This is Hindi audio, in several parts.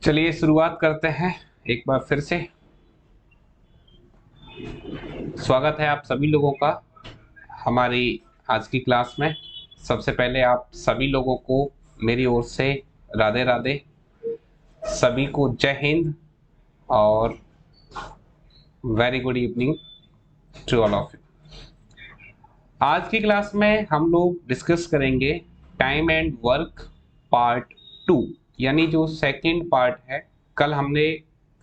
चलिए शुरुआत करते हैं एक बार फिर से। स्वागत है आप सभी लोगों का हमारी आज की क्लास में। सबसे पहले आप सभी लोगों को मेरी ओर से राधे राधे, सभी को जय हिंद और very good evening to all of you. आज की क्लास में हम लोग डिस्कस करेंगे टाइम एंड वर्क पार्ट 2, यानी जो सेकंड पार्ट है। कल हमने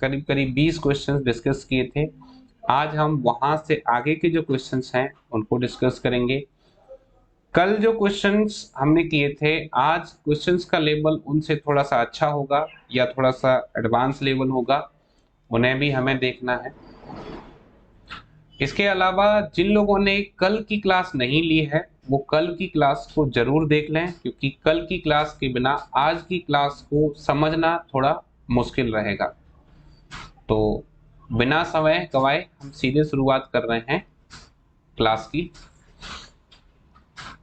करीब करीब 20 क्वेश्चंस डिस्कस किए थे। आज हम वहां से आगे के जो क्वेश्चंस हैं उनको डिस्कस करेंगे। कल जो क्वेश्चंस हमने किए थे, आज क्वेश्चंस का लेवल उनसे थोड़ा सा अच्छा होगा या थोड़ा सा एडवांस लेवल होगा, उन्हें भी हमें देखना है। इसके अलावा जिन लोगों ने कल की क्लास नहीं ली है वो कल की क्लास को जरूर देख लें, क्योंकि कल की क्लास के बिना आज की क्लास को समझना थोड़ा मुश्किल रहेगा। तो बिना समय गवाए हम सीधे शुरुआत कर रहे हैं क्लास की।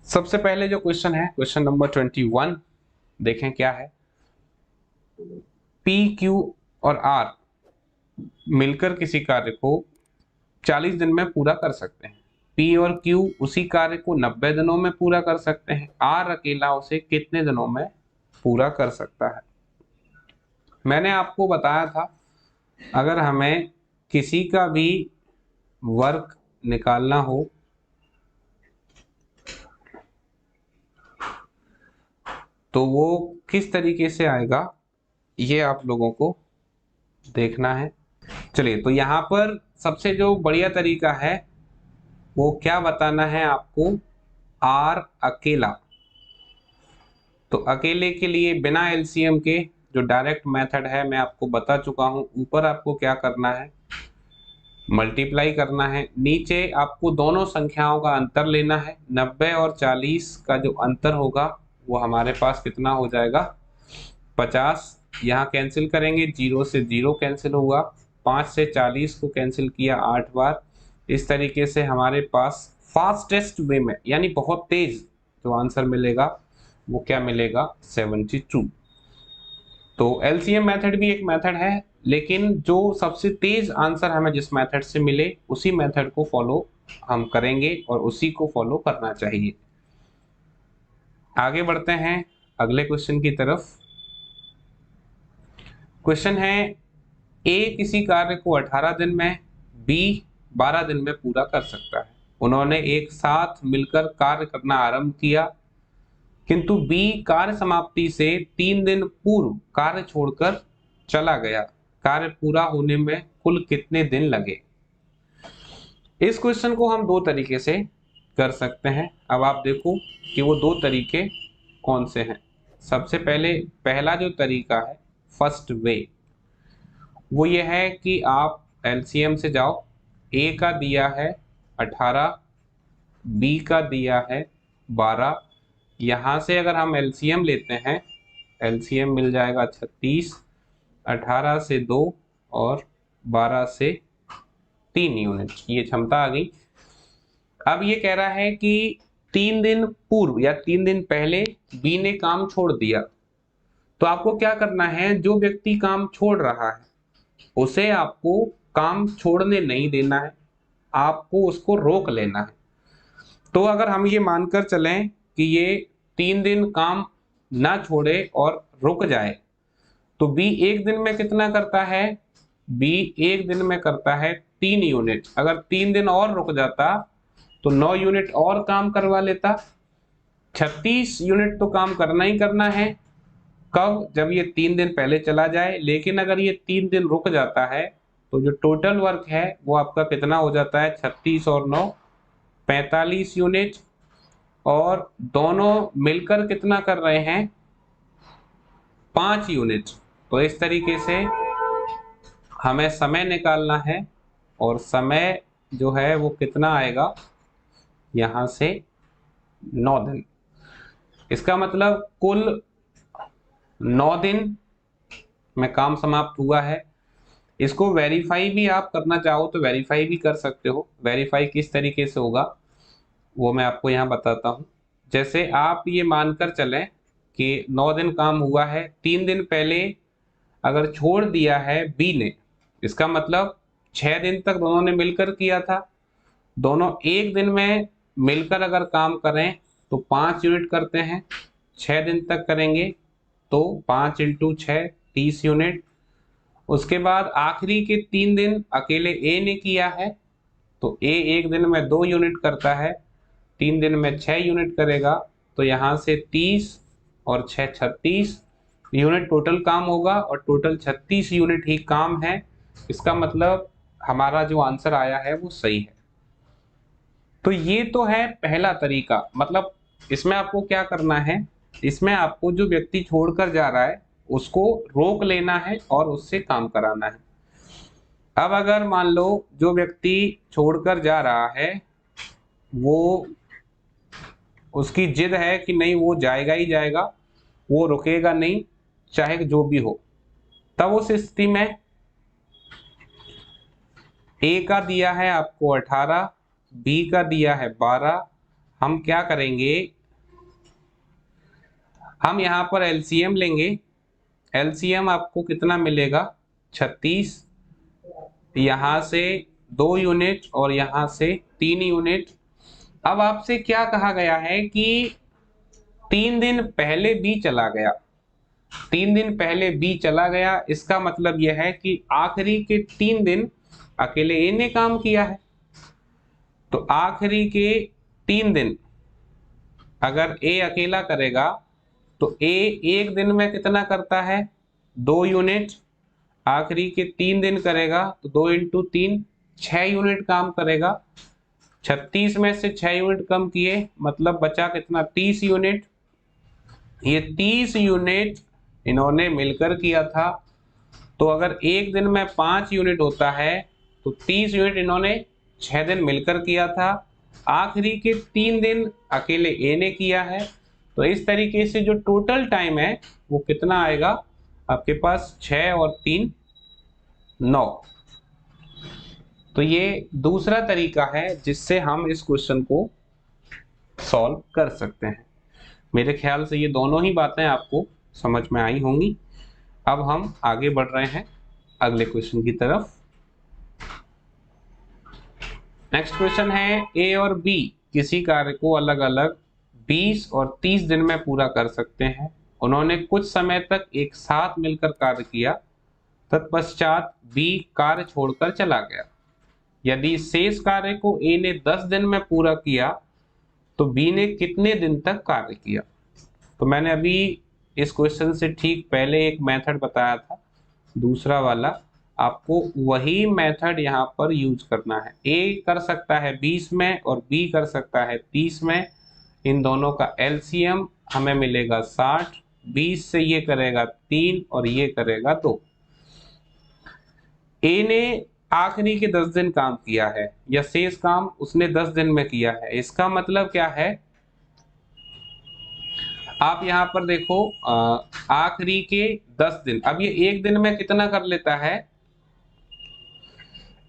सबसे पहले जो क्वेश्चन है, क्वेश्चन नंबर 21, देखें क्या है। पी, क्यू और आर मिलकर किसी कार्य को 40 दिन में पूरा कर सकते हैं। P और Q उसी कार्य को 90 दिनों में पूरा कर सकते हैं। R अकेला उसे कितने दिनों में पूरा कर सकता है। मैंने आपको बताया था, अगर हमें किसी का भी वर्क निकालना हो तो वो किस तरीके से आएगा ये आप लोगों को देखना है। चलिए, तो यहाँ पर सबसे जो बढ़िया तरीका है वो क्या बताना है आपको, R अकेला। तो अकेले के लिए बिना एलसीएम के जो डायरेक्ट मेथड है मैं आपको बता चुका हूं। ऊपर आपको क्या करना है, मल्टीप्लाई करना है। नीचे आपको दोनों संख्याओं का अंतर लेना है। 90 और 40 का जो अंतर होगा वो हमारे पास कितना हो जाएगा, 50। यहाँ कैंसिल करेंगे, 0 से 0 कैंसिल होगा। 5 से 40 को कैंसिल किया 8 बार। इस तरीके से हमारे पास फास्टेस्ट वे में, यानी बहुत तेज जो आंसर मिलेगा वो क्या मिलेगा, 72। तो एलसीएम मेथड भी एक मेथड है, लेकिन जो सबसे तेज आंसर हमें जिस मेथड से मिले उसी मेथड को फॉलो हम करेंगे और उसी को फॉलो करना चाहिए। आगे बढ़ते हैं अगले क्वेश्चन की तरफ। क्वेश्चन है, ए किसी कार्य को 18 दिन में, बी 12 दिन में पूरा कर सकता है। उन्होंने एक साथ मिलकर कार्य करना आरंभ किया, किंतु बी कार्य समाप्ति से 3 दिन पूर्व कार्य छोड़कर चला गया। कार्य पूरा होने में कुल कितने दिन लगे। इस क्वेश्चन को हम दो तरीके से कर सकते हैं। अब आप देखो कि वो दो तरीके कौन से हैं। सबसे पहले पहला जो तरीका है, फर्स्ट वे, वो ये है कि आप एलसीएम से जाओ। ए का दिया है 18, बी का दिया है 12। यहाँ से अगर हम एलसीएम लेते हैं, एलसीएम मिल जाएगा 36, 18 से 2 और 12 से 3 यूनिट, ये क्षमता आ गई। अब ये कह रहा है कि 3 दिन पूर्व या 3 दिन पहले बी ने काम छोड़ दिया। तो आपको क्या करना है, जो व्यक्ति काम छोड़ रहा है उसे आपको काम छोड़ने नहीं देना है, आपको उसको रोक लेना है। तो अगर हम ये मानकर चलें कि ये 3 दिन काम ना छोड़े और रुक जाए, तो बी एक दिन में कितना करता है, बी एक दिन में करता है 3 यूनिट। अगर 3 दिन और रुक जाता तो 9 यूनिट और काम करवा लेता। 36 यूनिट तो काम करना ही करना है। कब, जब ये 3 दिन पहले चला जाए। लेकिन अगर ये 3 दिन रुक जाता है तो जो टोटल वर्क है वो आपका कितना हो जाता है, 36 और 9 45 यूनिट, और दोनों मिलकर कितना कर रहे हैं, 5 यूनिट। तो इस तरीके से हमें समय निकालना है, और समय जो है वो कितना आएगा, यहां से 9 दिन। इसका मतलब कुल 9 दिन में काम समाप्त हुआ है। इसको वेरीफाई भी आप करना चाहो तो वेरीफाई भी कर सकते हो। वेरीफाई किस तरीके से होगा वो मैं आपको यहाँ बताता हूँ। जैसे आप ये मानकर चलें कि 9 दिन काम हुआ है, 3 दिन पहले अगर छोड़ दिया है बी ने, इसका मतलब 6 दिन तक दोनों ने मिलकर किया था। दोनों एक दिन में मिलकर अगर काम करें तो 5 यूनिट करते हैं, 6 दिन तक करेंगे तो 5 × 6 30 यूनिट। उसके बाद आखिरी के 3 दिन अकेले ए ने किया है, तो ए एक दिन में 2 यूनिट करता है, 3 दिन में 6 यूनिट करेगा, तो यहाँ से 30 और 6 36 यूनिट टोटल काम होगा, और टोटल 36 यूनिट ही काम है। इसका मतलब हमारा जो आंसर आया है वो सही है। तो ये तो है पहला तरीका। मतलब इसमें आपको क्या करना है, इसमें आपको जो व्यक्ति छोड़कर जा रहा है उसको रोक लेना है और उससे काम कराना है। अब अगर मान लो जो व्यक्ति छोड़कर जा रहा है वो, उसकी जिद है कि नहीं वो जाएगा ही जाएगा, वो रुकेगा नहीं चाहे जो भी हो, तब उस स्थिति में ए का दिया है आपको 18, बी का दिया है 12। हम क्या करेंगे, हम यहाँ पर एलसीएम लेंगे। एलसीएम आपको कितना मिलेगा, 36, यहाँ से 2 यूनिट और यहाँ से 3 यूनिट। अब आपसे क्या कहा गया है कि 3 दिन पहले बी चला गया, 3 दिन पहले बी चला गया, इसका मतलब यह है कि आखिरी के 3 दिन अकेले ए ने काम किया है। तो आखिरी के 3 दिन अगर ए अकेला करेगा तो ए एक दिन में कितना करता है, 2 यूनिट। आखिरी के 3 दिन करेगा तो 2 × 3 6 यूनिट काम करेगा। 36 में से 6 यूनिट कम किए, मतलब बचा कितना, 30 यूनिट। ये 30 यूनिट इन्होंने मिलकर किया था। तो अगर एक दिन में 5 यूनिट होता है तो 30 यूनिट इन्होंने 6 दिन मिलकर किया था। आखिरी के 3 दिन अकेले ए ने किया है। तो इस तरीके से जो टोटल टाइम है वो कितना आएगा आपके पास, 6 और 3 9। तो ये दूसरा तरीका है जिससे हम इस क्वेश्चन को सॉल्व कर सकते हैं। मेरे ख्याल से ये दोनों ही बातें आपको समझ में आई होंगी। अब हम आगे बढ़ रहे हैं अगले क्वेश्चन की तरफ। नेक्स्ट क्वेश्चन है, ए और बी किसी कार्य को अलग अलग 20 और 30 दिन में पूरा कर सकते हैं। उन्होंने कुछ समय तक एक साथ मिलकर कार्य किया, तत्पश्चात बी कार्य छोड़कर चला गया। यदि शेष कार्य को ए ने 10 दिन में पूरा किया तो बी ने कितने दिन तक कार्य किया। तो मैंने अभी इस क्वेश्चन से ठीक पहले एक मेथड बताया था, दूसरा वाला, आपको वही मेथड यहाँ पर यूज करना है। ए कर सकता है 20 में और बी कर सकता है 30 में। इन दोनों का एलसीएम हमें मिलेगा 60। 20 से ये करेगा 3 और ये करेगा 2। ए ने आखिरी के 10 दिन काम किया है, या शेष काम उसने 10 दिन में किया है। इसका मतलब क्या है, आप यहाँ पर देखो, आखिरी के 10 दिन, अब ये एक दिन में कितना कर लेता है,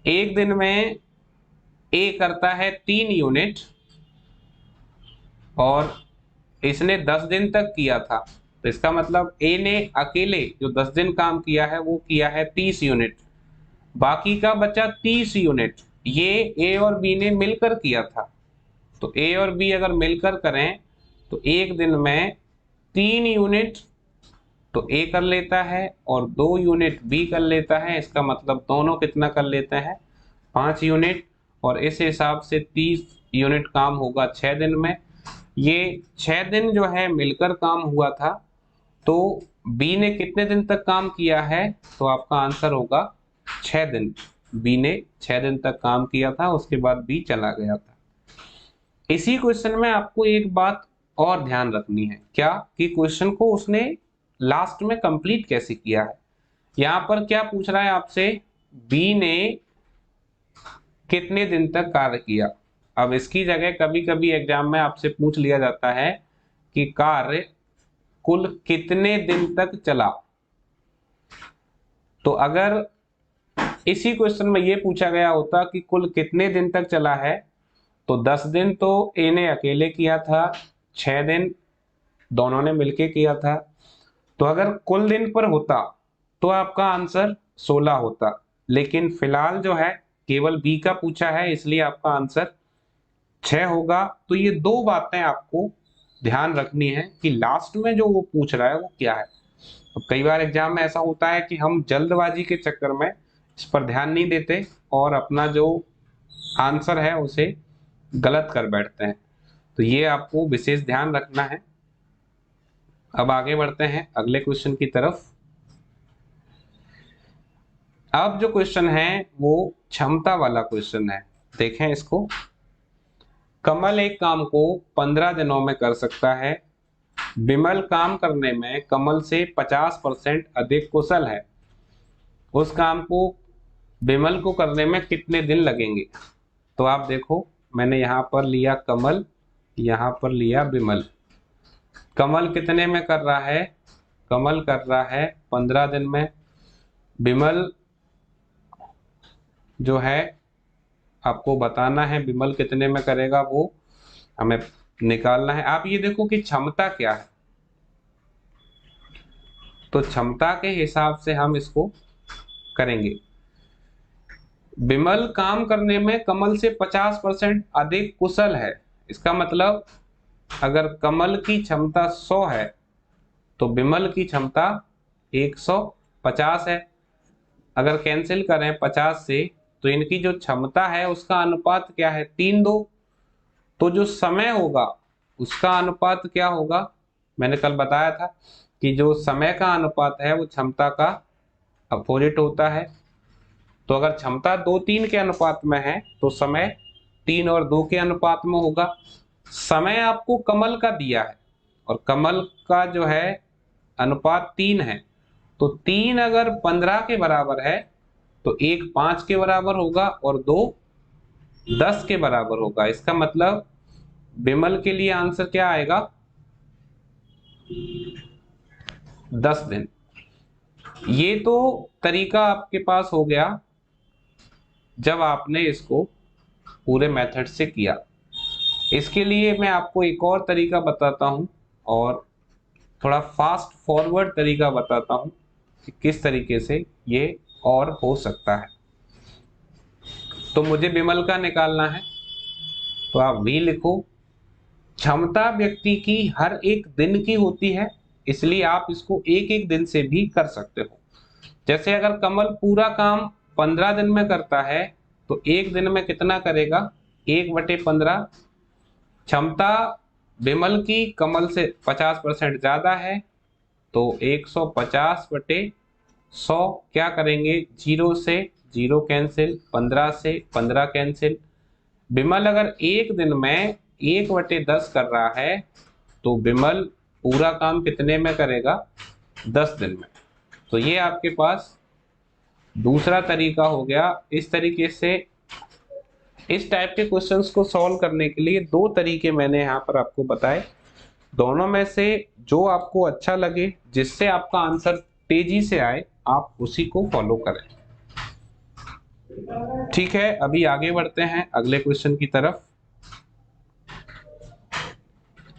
एक दिन में ए करता है 3 यूनिट और इसने 10 दिन तक किया था। तो इसका मतलब ए ने अकेले जो 10 दिन काम किया है वो किया है 30 यूनिट, बाकी का बचा 30 यूनिट ये ए और बी ने मिलकर किया था। तो ए और बी अगर मिलकर करें तो एक दिन में 3 यूनिट तो ए कर लेता है और 2 यूनिट बी कर लेता है। इसका मतलब दोनों कितना कर लेते हैं, 5 यूनिट, और इस हिसाब से 30 यूनिट काम होगा 6 दिन में। ये 6 दिन जो है मिलकर काम हुआ था। तो बी ने कितने दिन तक काम किया है, तो आपका आंसर होगा 6 दिन। बी ने 6 दिन तक काम किया था, उसके बाद बी चला गया था। इसी क्वेश्चन में आपको एक बात और ध्यान रखनी है, क्या कि क्वेश्चन को उसने लास्ट में कंप्लीट कैसे किया है। यहाँ पर क्या पूछ रहा है आपसे, बी ने कितने दिन तक कार्य किया। अब इसकी जगह कभी कभी एग्जाम में आपसे पूछ लिया जाता है कि कार्य कुल कितने दिन तक चला। तो अगर इसी क्वेश्चन में ये पूछा गया होता कि कुल कितने दिन तक चला है, तो 10 दिन तो ए ने अकेले किया था, 6 दिन दोनों ने मिलके किया था। तो अगर कुल दिन पर होता तो आपका आंसर 16 होता, लेकिन फिलहाल जो है केवल बी का पूछा है, इसलिए आपका आंसर 6 होगा। तो ये दो बातें आपको ध्यान रखनी है कि लास्ट में जो वो पूछ रहा है वो क्या है। तो कई बार एग्जाम में ऐसा होता है कि हम जल्दबाजी के चक्कर में इस पर ध्यान नहीं देते और अपना जो आंसर है उसे गलत कर बैठते हैं, तो ये आपको विशेष ध्यान रखना है। अब आगे बढ़ते हैं अगले क्वेश्चन की तरफ। अब जो क्वेश्चन है वो क्षमता वाला क्वेश्चन है। देखें इसको। कमल एक काम को 15 दिनों में कर सकता है। विमल काम करने में कमल से 50% अधिक कुशल है। उस काम को विमल को करने में कितने दिन लगेंगे? तो आप देखो, मैंने यहाँ पर लिया कमल, यहाँ पर लिया विमल। कमल कितने में कर रहा है? कमल कर रहा है 15 दिन में। विमल जो है आपको बताना है विमल कितने में करेगा, वो हमें निकालना है। आप ये देखो कि क्षमता क्या है, तो क्षमता के हिसाब से हम इसको करेंगे। विमल काम करने में कमल से 50% अधिक कुशल है। इसका मतलब अगर कमल की क्षमता 100 है तो विमल की क्षमता 150 है। अगर कैंसिल करें 50 से तो इनकी जो क्षमता है उसका अनुपात क्या है? 3:2। तो जो समय होगा उसका अनुपात क्या होगा? मैंने कल बताया था कि जो समय का अनुपात है वो क्षमता का अपोजिट होता है। तो अगर क्षमता 2:3 के अनुपात में है तो समय 3 और 2 के अनुपात में होगा। समय आपको कमल का दिया है और कमल का जो है अनुपात 3 है, तो 3 अगर 15 के बराबर है तो 1 5 के बराबर होगा और 2 10 के बराबर होगा। इसका मतलब विमल के लिए आंसर क्या आएगा? 10 दिन। ये तो तरीका आपके पास हो गया जब आपने इसको पूरे मेथड से किया। इसके लिए मैं आपको एक और तरीका बताता हूं और थोड़ा फास्ट फॉरवर्ड तरीका बताता हूं कि किस तरीके से ये और हो सकता है। तो मुझे विमल का निकालना है, तो आप वी लिखो। क्षमता व्यक्ति की हर एक दिन की होती है, इसलिए आप इसको एक एक दिन से भी कर सकते हो। जैसे अगर कमल पूरा काम 15 दिन में करता है तो एक दिन में कितना करेगा? 1/15। क्षमता विमल की कमल से 50% ज्यादा है तो 150/100। क्या करेंगे? 0 से 0 कैंसिल, 15 से 15 कैंसिल। विमल अगर एक दिन में 1/10 कर रहा है तो विमल पूरा काम कितने में करेगा? 10 दिन में। तो ये आपके पास दूसरा तरीका हो गया। इस तरीके से इस टाइप के क्वेश्चंस को सॉल्व करने के लिए दो तरीके मैंने यहाँ पर आपको बताए। दोनों में से जो आपको अच्छा लगे, जिससे आपका आंसर तेजी से आए, आप उसी को फॉलो करें। ठीक है, अभी आगे बढ़ते हैं अगले क्वेश्चन की तरफ।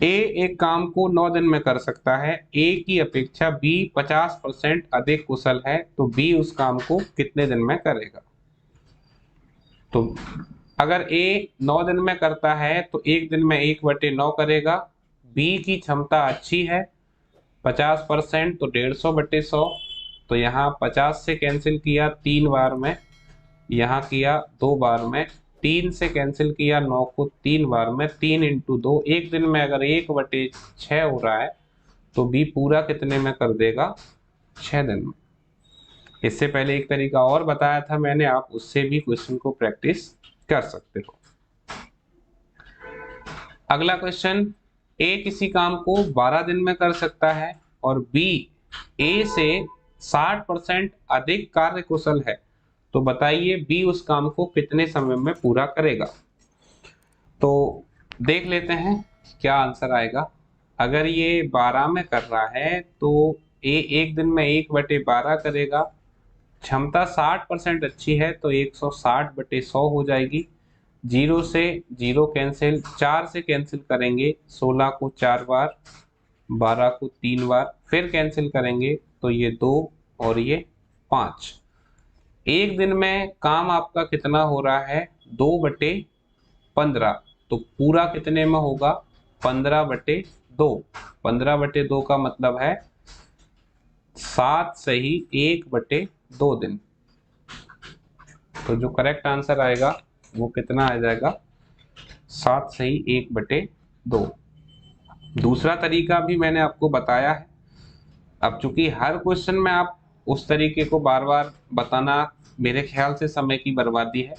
ए एक काम को 9 दिन में कर सकता है। ए की अपेक्षा बी 50% अधिक कुशल है, तो बी उस काम को कितने दिन में करेगा? तो अगर ए 9 दिन में करता है तो एक दिन में 1/9 करेगा। बी की क्षमता अच्छी है 50%, तो 150/100। तो यहाँ 50 से कैंसिल किया 3 बार में, यहाँ किया 2 बार में, 3 से कैंसिल किया 9 को 3 बार में, 3 × 2। एक दिन में अगर 1/6 हो रहा है तो बी पूरा कितने में कर देगा? 6 दिन में। इससे पहले एक तरीका और बताया था मैंने, आप उससे भी क्वेश्चन को प्रैक्टिस कर सकते हो। अगला क्वेश्चन, ए किसी काम को 12 दिन में कर सकता है और बी ए से 60% अधिक कार्य कुशल है, तो बताइए बी उस काम को कितने समय में पूरा करेगा? तो देख लेते हैं क्या आंसर आएगा। अगर ये 12 में कर रहा है तो ए एक दिन में 1/12 करेगा। क्षमता 60% अच्छी है तो 160/100 हो जाएगी। 0 से 0 कैंसिल, 4 से कैंसिल करेंगे 16 को 4 बार, 12 को 3 बार, फिर कैंसिल करेंगे तो ये 2 और ये 5। एक दिन में काम आपका कितना हो रहा है, 2/15। तो पूरा कितने में होगा, 15/2। 15/2 का मतलब है 7 सही 1/2 दिन। तो जो करेक्ट आंसर आएगा वो कितना आ जाएगा, 7 सही 1/2। दूसरा तरीका भी मैंने आपको बताया है। अब चूंकि हर क्वेश्चन में आप उस तरीके को बार बार बताना मेरे ख्याल से समय की बर्बादी है,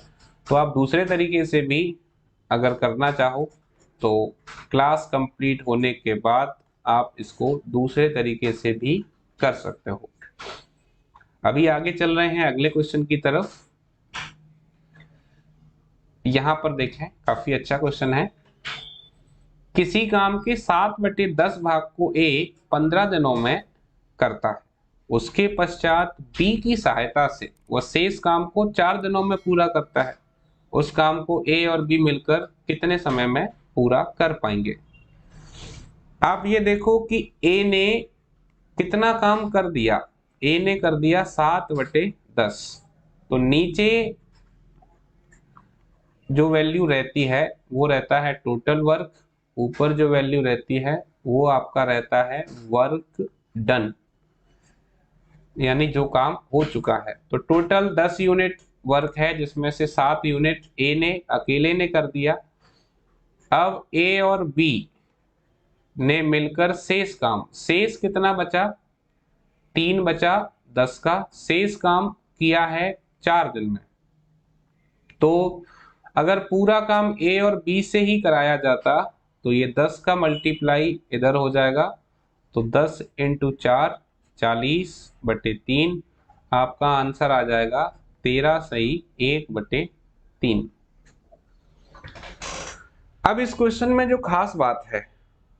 तो आप दूसरे तरीके से भी अगर करना चाहो तो क्लास कंप्लीट होने के बाद आप इसको दूसरे तरीके से भी कर सकते हो। अभी आगे चल रहे हैं अगले क्वेश्चन की तरफ। यहां पर देखें, काफी अच्छा क्वेश्चन है। किसी काम के 7/10 भाग को ए 15 दिनों में करता है, उसके पश्चात बी की सहायता से वह शेष काम को 4 दिनों में पूरा करता है। उस काम को ए और बी मिलकर कितने समय में पूरा कर पाएंगे। आप ये देखो कि ए ने कितना काम कर दिया, ए ने कर दिया 7/10। तो नीचे जो वैल्यू रहती है वो रहता है टोटल वर्क, ऊपर जो वैल्यू रहती है वो आपका रहता है वर्क डन, यानी जो काम हो चुका है। तो टोटल 10 यूनिट वर्क है, जिसमें से 7 यूनिट ए ने अकेले ने कर दिया। अब ए और बी ने मिलकर शेष काम, शेष कितना बचा, 3 बचा 10 का, शेष काम किया है 4 दिन में। तो अगर पूरा काम ए और बी से ही कराया जाता तो ये 10 का मल्टीप्लाई इधर हो जाएगा, तो 10 × 4 40/3। आपका आंसर आ जाएगा 13 सही 1/3। अब इस क्वेश्चन में जो खास बात है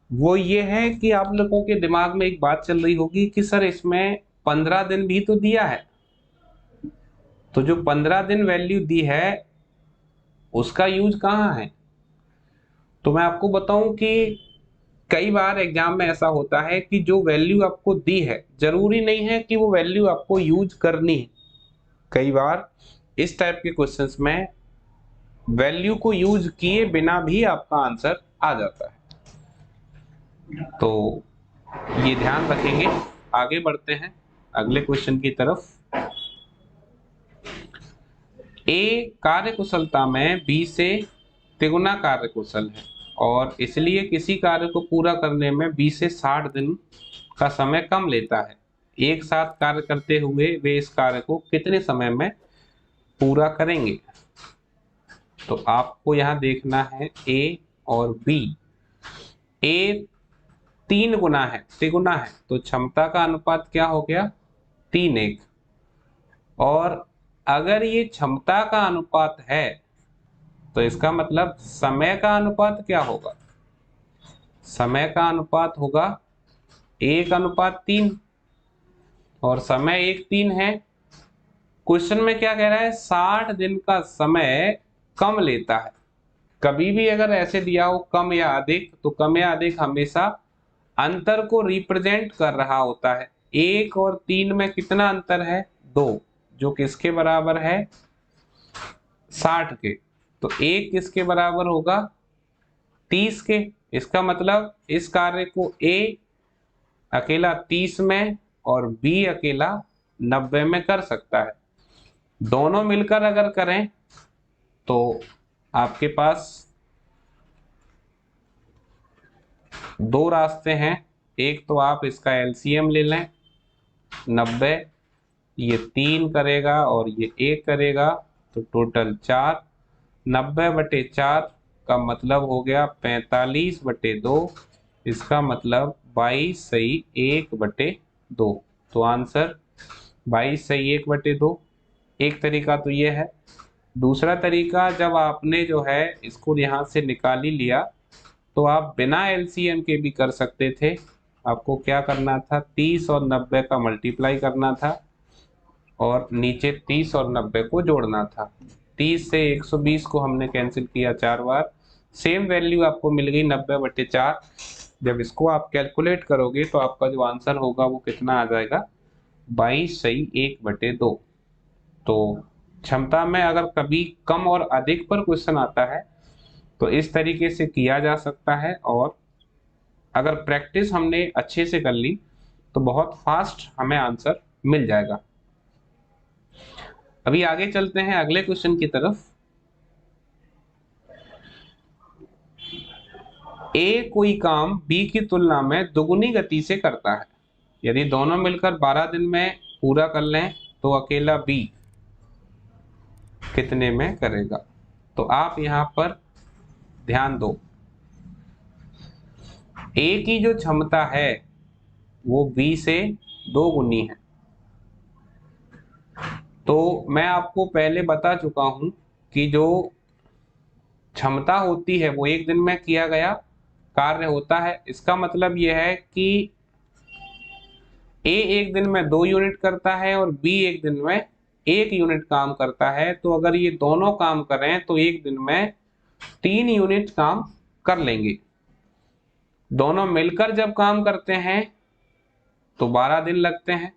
वो ये है कि आप लोगों के दिमाग में एक बात चल रही होगी कि सर इसमें 15 दिन भी तो दिया है, तो जो 15 दिन वैल्यू दी है उसका यूज कहाँ है। तो मैं आपको बताऊं कि कई बार एग्जाम में ऐसा होता है कि जो वैल्यू आपको दी है जरूरी नहीं है कि वो वैल्यू आपको यूज करनी है। कई बार इस टाइप के क्वेश्चंस में वैल्यू को यूज किए बिना भी आपका आंसर आ जाता है, तो ये ध्यान रखेंगे। आगे बढ़ते हैं अगले क्वेश्चन की तरफ। ए कार्य कुशलता में बी से तिगुना कार्य कुशल है और इसलिए किसी कार्य को पूरा करने में बी से 60 दिन का समय कम लेता है। एक साथ कार्य करते हुए वे इस कार्य को कितने समय में पूरा करेंगे। तो आपको यहां देखना है ए और बी। ए 3 गुना है, तिगुना है, तो क्षमता का अनुपात क्या हो गया, 3:1। और अगर ये क्षमता का अनुपात है तो इसका मतलब समय का अनुपात क्या होगा, समय का अनुपात होगा 1:3। और समय 1:3 है। क्वेश्चन में क्या कह रहा है, 60 दिन का समय कम लेता है। कभी भी अगर ऐसे दिया हो कम या अधिक, तो कम या अधिक हमेशा अंतर को रिप्रेजेंट कर रहा होता है। 1 और 3 में कितना अंतर है, 2, जो किसके बराबर है, 60 के। तो 1 किसके बराबर होगा, 30 के। इसका मतलब इस कार्य को ए अकेला 30 में और बी अकेला 90 में कर सकता है। दोनों मिलकर अगर करें तो आपके पास 2 रास्ते हैं। एक तो आप इसका एलसीएम ले लें, 90, ये 3 करेगा और ये 1 करेगा, तो टोटल 4। 90/4 का मतलब हो गया 45/2। इसका मतलब 22 सही 1/2। तो आंसर 22 सही 1/2। एक तरीका तो ये है। दूसरा तरीका, जब आपने जो है इसको यहाँ से निकाल ही लिया तो आप बिना एलसीएम के भी कर सकते थे। आपको क्या करना था, 30 और 90 का मल्टीप्लाई करना था और नीचे 30 और 90 को जोड़ना था। 30 से 120 को हमने कैंसिल किया 4 बार, सेम वैल्यू आपको मिल गई 90/4। जब इसको आप कैलकुलेट करोगे तो आपका जो आंसर होगा वो कितना आ जाएगा, 22 सही 1/2। तो क्षमता में अगर कभी कम और अधिक पर क्वेश्चन आता है तो इस तरीके से किया जा सकता है, और अगर प्रैक्टिस हमने अच्छे से कर ली तो बहुत फास्ट हमें आंसर मिल जाएगा। अभी आगे चलते हैं अगले क्वेश्चन की तरफ। ए कोई काम बी की तुलना में दुगुनी गति से करता है। यदि दोनों मिलकर 12 दिन में पूरा कर लें तो अकेला बी कितने में करेगा। तो आप यहां पर ध्यान दो, ए की जो क्षमता है वो बी से 2 गुनी है। तो मैं आपको पहले बता चुका हूं कि जो क्षमता होती है वो एक दिन में किया गया कार्य होता है। इसका मतलब यह है कि ए एक दिन में 2 यूनिट करता है और बी एक दिन में 1 यूनिट काम करता है। तो अगर ये दोनों काम करें तो एक दिन में 3 यूनिट काम कर लेंगे। दोनों मिलकर जब काम करते हैं तो 12 दिन लगते हैं।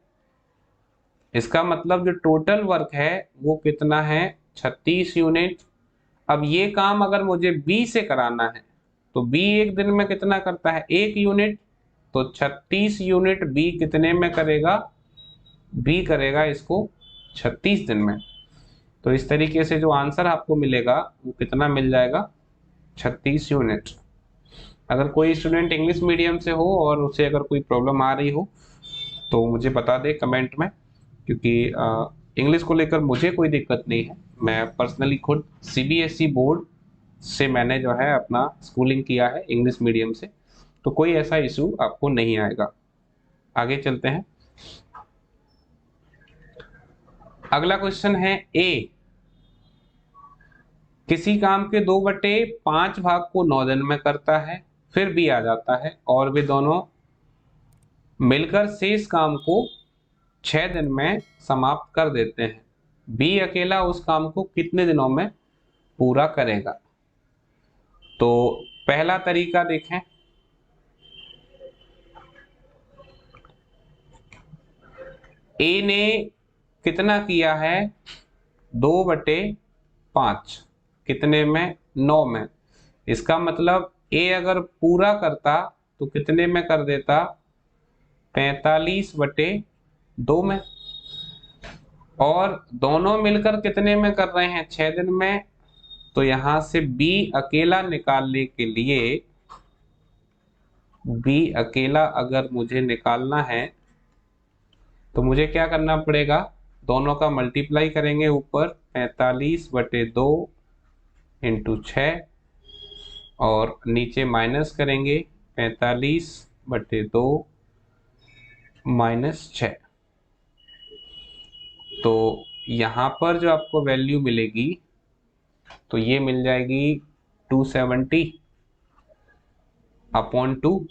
इसका मतलब जो टोटल वर्क है वो कितना है, 36 यूनिट। अब ये काम अगर मुझे बी से कराना है तो बी एक दिन में कितना करता है, 1 यूनिट। तो 36 यूनिट बी कितने में करेगा, बी करेगा इसको 36 दिन में। तो इस तरीके से जो आंसर आपको मिलेगा वो कितना मिल जाएगा, 36 यूनिट। अगर कोई स्टूडेंट इंग्लिश मीडियम से हो और उसे अगर कोई प्रॉब्लम आ रही हो तो मुझे बता दे कमेंट में, क्योंकि इंग्लिश को लेकर मुझे कोई दिक्कत नहीं है। मैं पर्सनली खुद सीबीएसई बोर्ड से मैंने जो है अपना स्कूलिंग किया है इंग्लिश मीडियम से, तो कोई ऐसा इशू आपको नहीं आएगा। आगे चलते हैं। अगला क्वेश्चन है, ए किसी काम के 2/5 भाग को 9 दिन में करता है, फिर बी आ जाता है और वे दोनों मिलकर शेष काम को 6 दिन में समाप्त कर देते हैं। बी अकेला उस काम को कितने दिनों में पूरा करेगा। तो पहला तरीका देखें, ए ने कितना किया है, 2/5 कितने में, 9 में। इसका मतलब ए अगर पूरा करता तो कितने में कर देता, 45/2 में। और दोनों मिलकर कितने में कर रहे हैं, 6 दिन में। तो यहां से बी अकेला निकालने के लिए, बी अकेला अगर मुझे निकालना है तो मुझे क्या करना पड़ेगा, दोनों का मल्टीप्लाई करेंगे ऊपर, 45/2 इंटू 6 और नीचे माइनस करेंगे 45/2 - 6। तो यहाँ पर जो आपको वैल्यू मिलेगी तो ये मिल जाएगी 270/2।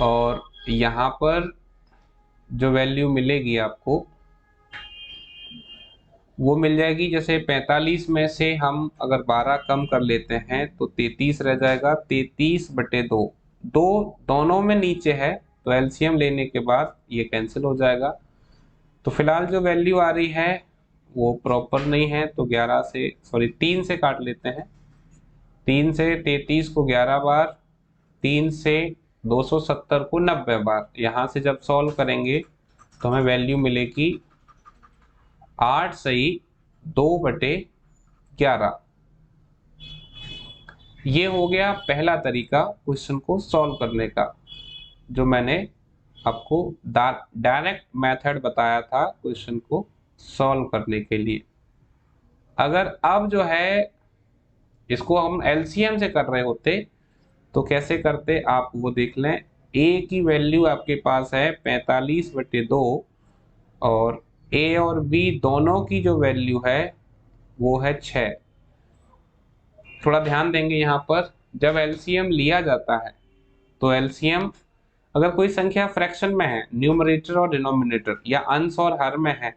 और यहाँ पर जो वैल्यू मिलेगी आपको वो मिल जाएगी, जैसे 45 में से हम अगर 12 कम कर लेते हैं तो 33 रह जाएगा, 33/2। दोनों में नीचे है तो एलसीएम लेने के बाद ये कैंसिल हो जाएगा। तो फिलहाल जो वैल्यू आ रही है वो प्रॉपर नहीं है, तो 3 से काट लेते हैं। 3 से 33 को 11 बार, 3 से 270 को 90 बार। यहाँ से जब सॉल्व करेंगे तो हमें वैल्यू मिलेगी 8 सही 2/11। ये हो गया पहला तरीका क्वेश्चन को सॉल्व करने का, जो मैंने आपको डायरेक्ट मेथड बताया था क्वेश्चन को सॉल्व करने के लिए। अगर अब जो है इसको हम एलसीएम से कर रहे होते तो कैसे करते आप वो देख लें। ए की वैल्यू आपके पास है 45/2 और ए और बी दोनों की जो वैल्यू है वो है 6। थोड़ा ध्यान देंगे यहाँ पर, जब एलसीएम लिया जाता है तो एलसीएम अगर कोई संख्या फ्रैक्शन में है, न्यूमरेटर और डिनोमिनेटर या अंश और हर में है,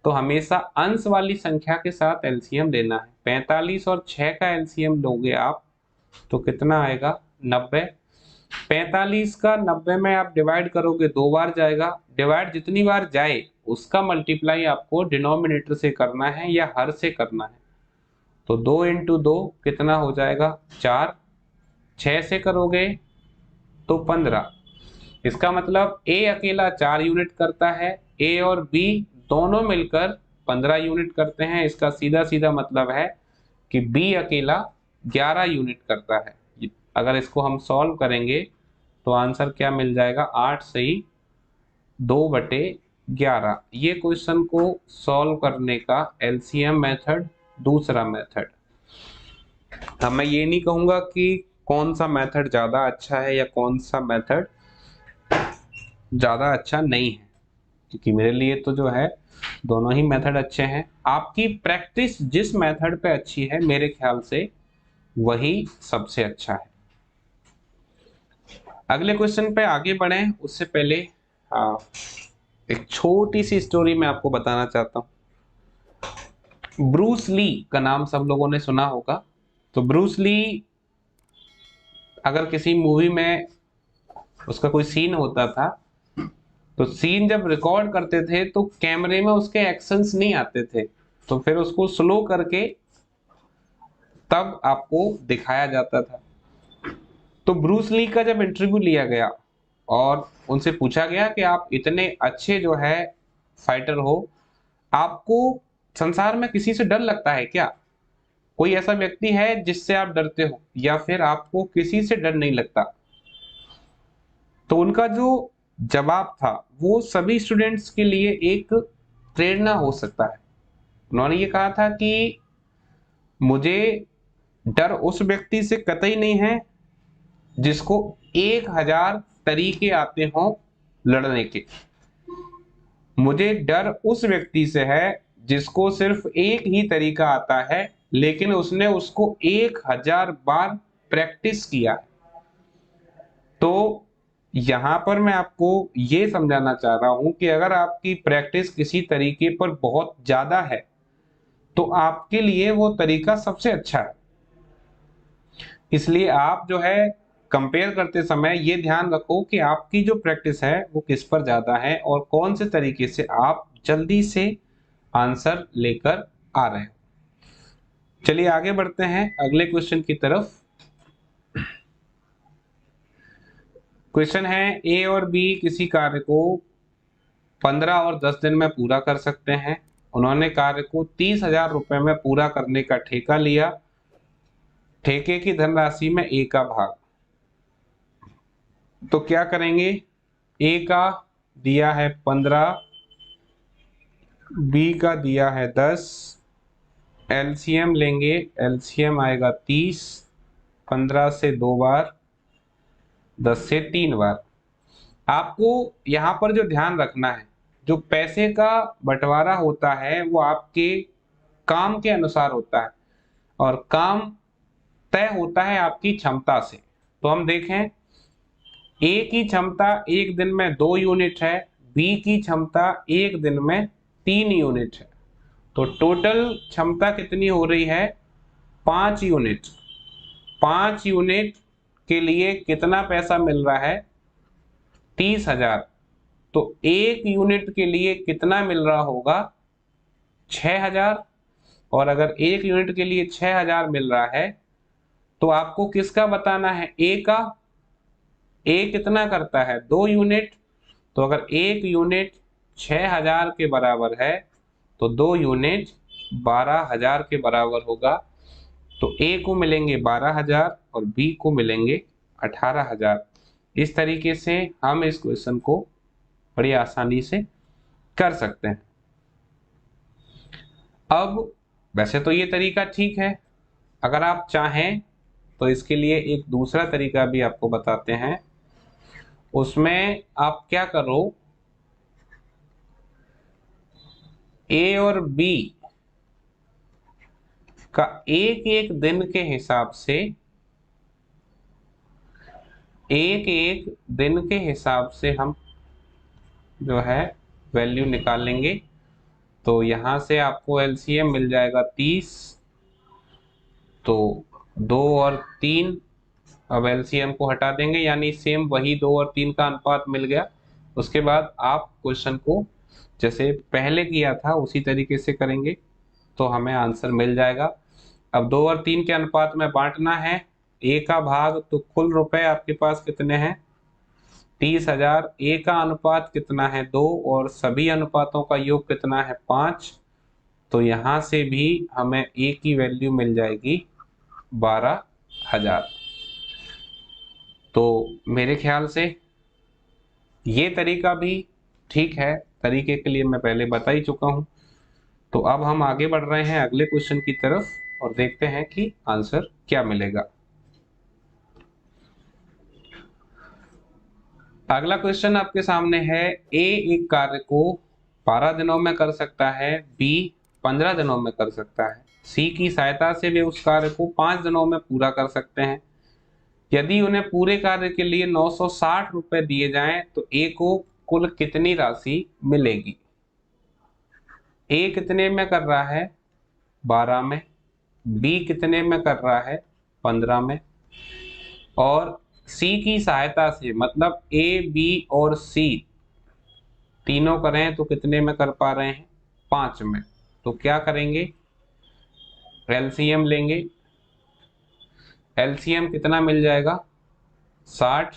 तो हमेशा अंश वाली संख्या के साथ एलसीएम लेना है। 45 और 6 का एलसीएम लोगे आप तो कितना आएगा, 90। 45 का 90 में आप डिवाइड करोगे 2 बार जाएगा, डिवाइड जितनी बार जाए उसका मल्टीप्लाई आपको डिनोमिनेटर से करना है या हर से करना है। तो 2 इंटू 2 कितना हो जाएगा 4, 6 से करोगे तो 15। इसका मतलब ए अकेला 4 यूनिट करता है, ए और बी दोनों मिलकर 15 यूनिट करते हैं। इसका सीधा सीधा मतलब है कि बी अकेला 11 यूनिट करता है। अगर इसको हम सॉल्व करेंगे तो आंसर क्या मिल जाएगा, 8 सही 2/11। ये क्वेश्चन को सॉल्व करने का एलसीएम मेथड दूसरा मेथड। अब मैं ये नहीं कहूंगा कि कौन सा मेथड ज्यादा अच्छा है या कौन सा मेथड ज्यादा अच्छा नहीं है, क्योंकि मेरे लिए तो जो है दोनों ही मेथड अच्छे हैं। आपकी प्रैक्टिस जिस मेथड पे अच्छी है मेरे ख्याल से वही सबसे अच्छा है। अगले क्वेश्चन पे आगे बढ़ें उससे पहले एक छोटी सी स्टोरी मैं आपको बताना चाहता हूँ। ब्रूस ली का नाम सब लोगों ने सुना होगा। तो ब्रूस ली अगर किसी मूवी में उसका कोई सीन होता था तो सीन जब रिकॉर्ड करते थे तो कैमरे में उसके एक्शंस नहीं आते थे, तो फिर उसको स्लो करके तब आपको दिखाया जाता था। तो ब्रूस ली का जब इंटरव्यू लिया गया और उनसे पूछा गया कि आप इतने अच्छे जो है फाइटर हो, आपको संसार में किसी से डर लगता है क्या? कोई ऐसा व्यक्ति है जिससे आप डरते हो या फिर आपको किसी से डर नहीं लगता? तो उनका जो जवाब था वो सभी स्टूडेंट्स के लिए एक प्रेरणा हो सकता है। उन्होंने ये कहा था कि मुझे डर उस व्यक्ति से कतई नहीं है जिसको 1000 तरीके आते हों लड़ने के। मुझे डर उस व्यक्ति से है जिसको सिर्फ एक ही तरीका आता है लेकिन उसने उसको 1000 बार प्रैक्टिस किया। तो यहां पर मैं आपको ये समझाना चाह रहा हूं कि अगर आपकी प्रैक्टिस किसी तरीके पर बहुत ज्यादा है तो आपके लिए वो तरीका सबसे अच्छा है। इसलिए आप जो है कंपेयर करते समय ये ध्यान रखो कि आपकी जो प्रैक्टिस है वो किस पर ज्यादा है और कौन से तरीके से आप जल्दी से आंसर लेकर आ रहे हो। चलिए आगे बढ़ते हैं अगले क्वेश्चन की तरफ। क्वेश्चन है ए और बी किसी कार्य को 15 और 10 दिन में पूरा कर सकते हैं। उन्होंने कार्य को 30,000 रुपए में पूरा करने का ठेका लिया। ठेके की धनराशि में ए का भाग। तो क्या करेंगे, ए का दिया है 15, बी का दिया है 10, एलसीएम लेंगे, एलसीएम आएगा 30, 15 से 2 बार, 10 से 3 बार। आपको यहाँ पर जो ध्यान रखना है, जो पैसे का बंटवारा होता है वो आपके काम के अनुसार होता है और काम तय होता है आपकी क्षमता से। तो हम देखें, ए की क्षमता एक दिन में 2 यूनिट है, बी की क्षमता एक दिन में 3 यूनिट है। तो टोटल क्षमता कितनी हो रही है, 5 यूनिट। 5 यूनिट के लिए कितना पैसा मिल रहा है, 30,000। तो 1 यूनिट के लिए कितना मिल रहा होगा, 6,000। और अगर 1 यूनिट के लिए 6,000 मिल रहा है तो आपको किसका बताना है, ए का। ए कितना करता है, 2 यूनिट। तो अगर 1 यूनिट 6,000 के बराबर है तो 2 यूनिट 12,000 के बराबर होगा। तो ए को मिलेंगे 12,000 और बी को मिलेंगे 18,000। इस तरीके से हम इस क्वेश्चन को बड़ी आसानी से कर सकते हैं। अब वैसे तो ये तरीका ठीक है, अगर आप चाहें तो इसके लिए एक दूसरा तरीका भी आपको बताते हैं। उसमें आप क्या करो, ए और बी का एक एक दिन के हिसाब से, एक एक दिन के हिसाब से हम जो है वैल्यू निकाल लेंगे। तो यहां से आपको एलसीएम मिल जाएगा 30, तो 2 और 3 अब एलसीएम को हटा देंगे, यानी सेम वही 2 और 3 का अनुपात मिल गया। उसके बाद आप क्वेश्चन को जैसे पहले किया था उसी तरीके से करेंगे तो हमें आंसर मिल जाएगा। अब 2 और 3 के अनुपात में बांटना है, ए का भाग, तो कुल रुपए आपके पास कितने हैं 30,000, ए का अनुपात कितना है 2 और सभी अनुपातों का योग कितना है 5, तो यहां से भी हमें ए की वैल्यू मिल जाएगी 12,000। तो मेरे ख्याल से ये तरीका भी ठीक है, तरीके के लिए मैं पहले बता ही चुका हूं। तो अब हम आगे बढ़ रहे हैं अगले क्वेश्चन की तरफ और देखते हैं कि आंसर क्या मिलेगा। अगला क्वेश्चन आपके सामने है, ए एक कार्य को 12 दिनों में कर सकता है, बी 15 दिनों में कर सकता है, सी की सहायता से वे उस कार्य को 5 दिनों में पूरा कर सकते हैं। यदि उन्हें पूरे कार्य के लिए 960 रुपए दिए जाएं तो ए को कुल कितनी राशि मिलेगी। ए कितने में कर रहा है 12 में, बी कितने में कर रहा है 15 में, और सी की सहायता से मतलब ए बी और सी तीनों करें तो कितने में कर पा रहे हैं 5 में। तो क्या करेंगे, एलसीएम लेंगे। एलसीएम कितना मिल जाएगा 60,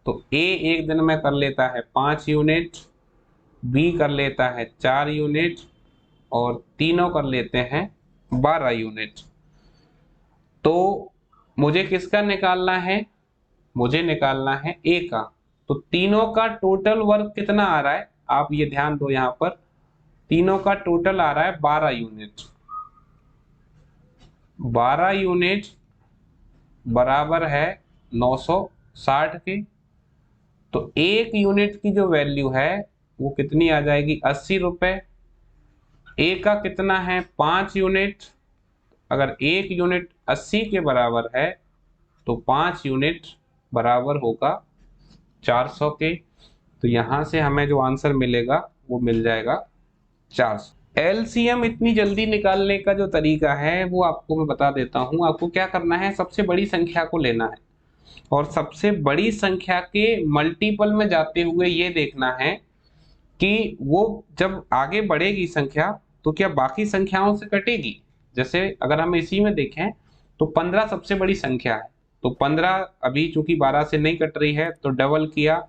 तो ए एक दिन में कर लेता है 5 यूनिट, बी कर लेता है 4 यूनिट और तीनों कर लेते हैं 12 यूनिट। तो मुझे किसका निकालना है, मुझे निकालना है ए का। तो तीनों का टोटल वर्क कितना आ रहा है, आप ये ध्यान दो, यहां पर तीनों का टोटल आ रहा है 12 यूनिट। 12 यूनिट बराबर है 960 के। तो एक यूनिट की जो वैल्यू है वो कितनी आ जाएगी 80 रुपए। ए का कितना है 5 यूनिट, अगर एक यूनिट 80 के बराबर है तो 5 यूनिट बराबर होगा 400 के। तो यहां से हमें जो आंसर मिलेगा वो मिल जाएगा 400। एलसीएम इतनी जल्दी निकालने का जो तरीका है वो आपको मैं बता देता हूं। आपको क्या करना है, सबसे बड़ी संख्या को लेना है और सबसे बड़ी संख्या के मल्टीपल में जाते हुए ये देखना है कि वो जब आगे बढ़ेगी संख्या तो क्या बाकी संख्याओं से कटेगी। जैसे अगर हम इसी में देखें तो 15 सबसे बड़ी संख्या है, तो 15 अभी चूंकि 12 से नहीं कट रही है तो डबल किया,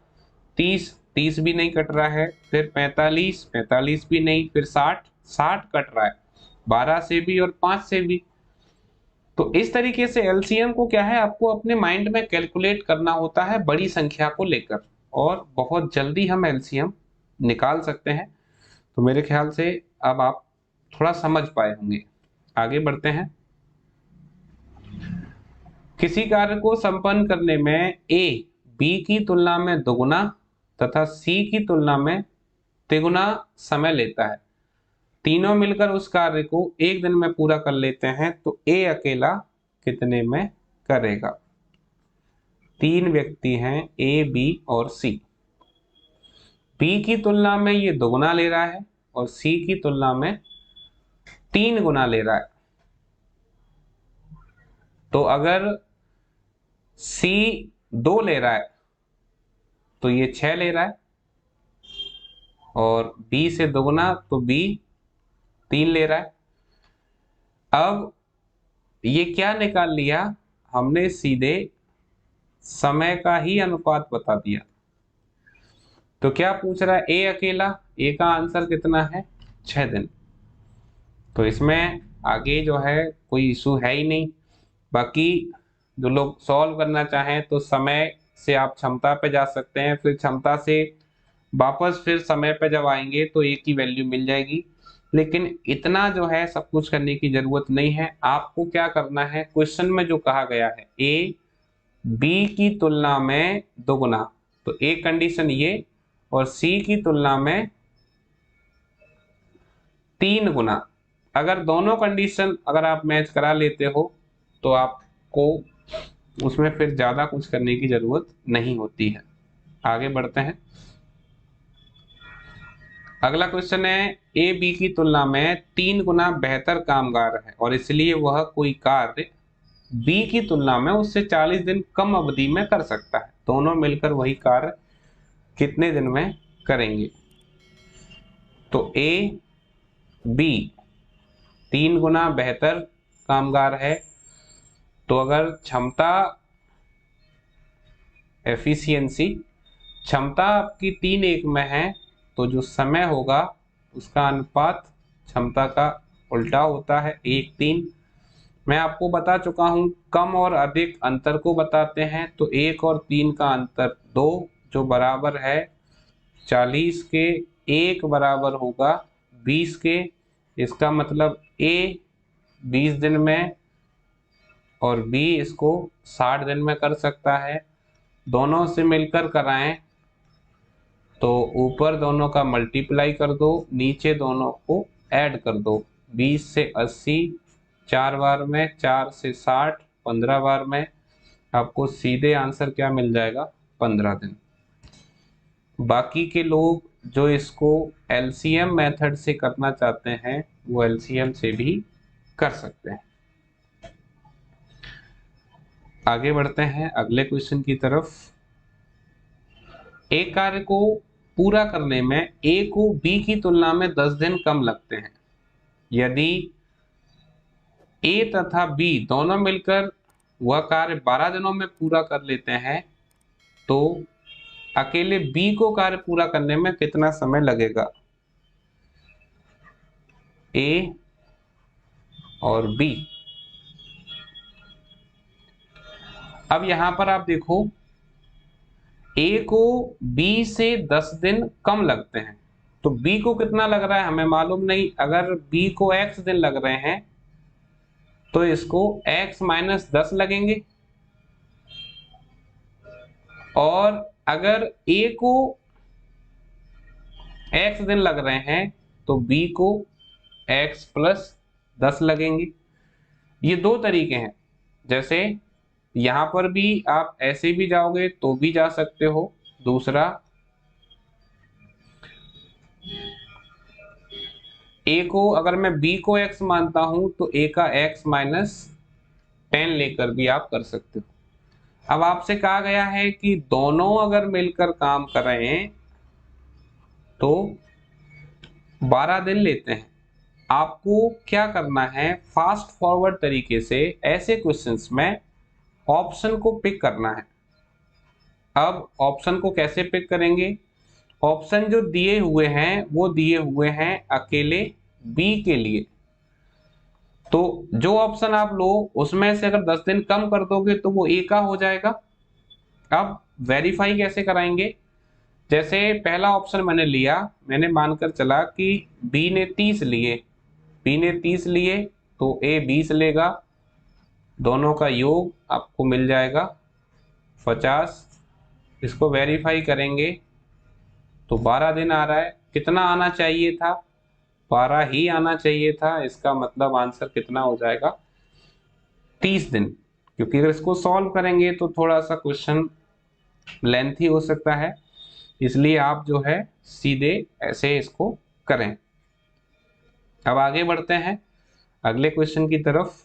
30 भी नहीं कट रहा है, फिर 45 भी नहीं, फिर 60 कट रहा है 12 से भी और 5 से भी। तो इस तरीके से एलसीएम को क्या है आपको अपने माइंड में कैलकुलेट करना होता है बड़ी संख्या को लेकर, और बहुत जल्दी हम एलसीएम निकाल सकते हैं। तो मेरे ख्याल से अब आप थोड़ा समझ पाए होंगे। आगे बढ़ते हैं। किसी कार्य को संपन्न करने में ए बी की तुलना में दोगुना तथा सी की तुलना में तिगुना समय लेता है। तीनों मिलकर उस कार्य को एक दिन में पूरा कर लेते हैं, तो ए अकेला कितने में करेगा। 3 व्यक्ति हैं ए बी और सी। बी की तुलना में ये दोगुना ले रहा है और सी की तुलना में 3 गुना ले रहा है। तो अगर सी 2 ले रहा है तो ये 6 ले रहा है, और बी से दोगुना तो बी 3 ले रहा है। अब ये क्या निकाल लिया हमने, सीधे समय का ही अनुपात बता दिया। तो क्या पूछ रहा है ए अकेला, ए का आंसर कितना है 6 दिन। तो इसमें आगे जो है कोई इशू है ही नहीं। बाकी जो लोग सॉल्व करना चाहें तो समय से आप क्षमता पे जा सकते हैं, फिर क्षमता से वापस फिर समय पे जब आएंगे तो ए की वैल्यू मिल जाएगी। लेकिन इतना जो है सब कुछ करने की जरूरत नहीं है। आपको क्या करना है, क्वेश्चन में जो कहा गया है ए बी की तुलना में दोगुना, तो एक कंडीशन ये, और सी की तुलना में 3 गुना। अगर दोनों कंडीशन अगर आप मैच करा लेते हो तो आपको उसमें फिर ज्यादा कुछ करने की जरूरत नहीं होती है। आगे बढ़ते हैं। अगला क्वेश्चन है, ए बी की तुलना में 3 गुना बेहतर कामगार है और इसलिए वह कोई कार्य बी की तुलना में उससे 40 दिन कम अवधि में कर सकता है। दोनों मिलकर वही कार्य कितने दिन में करेंगे? तो ए बी 3 गुना बेहतर कामगार है, तो अगर क्षमता एफिशिएंसी क्षमता आपकी 3:1 में है, तो जो समय होगा उसका अनुपात क्षमता का उल्टा होता है, 1:3। मैं आपको बता चुका हूं कम और अधिक अंतर को बताते हैं, तो 1 और 3 का अंतर 2 जो बराबर है 40 के, 1 बराबर होगा 20 के। इसका मतलब ए 20 दिन में और बी इसको 60 दिन में कर सकता है। दोनों से मिलकर कराएं तो ऊपर दोनों का मल्टीप्लाई कर दो, नीचे दोनों को ऐड कर दो। 20 से 80 4 बार में, 4 से 60 15 बार में, आपको सीधे आंसर क्या मिल जाएगा? 15 दिन। बाकी के लोग जो इसको एलसीएम मेथड से करना चाहते हैं वो एलसीएम से भी कर सकते हैं। आगे बढ़ते हैं अगले क्वेश्चन की तरफ। एक कार्य को पूरा करने में ए को बी की तुलना में 10 दिन कम लगते हैं। यदि ए तथा बी दोनों मिलकर वह कार्य 12 दिनों में पूरा कर लेते हैं, तो अकेले बी को कार्य पूरा करने में कितना समय लगेगा? ए और बी। अब यहां पर आप देखो ए को बी से 10 दिन कम लगते हैं, तो बी को कितना लग रहा है हमें मालूम नहीं। अगर बी को x दिन लग रहे हैं तो इसको x - 10 लगेंगे, और अगर a को x दिन लग रहे हैं तो b को x + 10 लगेंगे। ये दो तरीके हैं। जैसे यहां पर भी आप ऐसे भी जाओगे तो भी जा सकते हो। दूसरा, a को अगर मैं b को x मानता हूं तो a का x - 10 लेकर भी आप कर सकते हो। अब आपसे कहा गया है कि दोनों अगर मिलकर काम कर रहे हैं तो 12 दिन लेते हैं। आपको क्या करना है, फास्ट फॉरवर्ड तरीके से ऐसे क्वेश्चंस में ऑप्शन को पिक करना है। अब ऑप्शन को कैसे पिक करेंगे? ऑप्शन जो दिए हुए हैं वो दिए हुए हैं अकेले बी के लिए, तो जो ऑप्शन आप लो उसमें से अगर 10 दिन कम कर दोगे तो वो ए का हो जाएगा। अब वेरीफाई कैसे कराएंगे? जैसे पहला ऑप्शन मैंने लिया, मैंने मानकर चला कि बी ने 30 लिए, बी ने 30 लिए तो ए 20 लेगा, दोनों का योग आपको मिल जाएगा 50। इसको वेरीफाई करेंगे तो 12 दिन आ रहा है। कितना आना चाहिए था? 12 ही आना चाहिए था। इसका मतलब आंसर कितना हो जाएगा? 30 दिन। क्योंकि अगर इसको सॉल्व करेंगे तो थोड़ा सा क्वेश्चन लेंथी हो सकता है, इसलिए आप जो है सीधे ऐसे इसको करें। अब आगे बढ़ते हैं अगले क्वेश्चन की तरफ।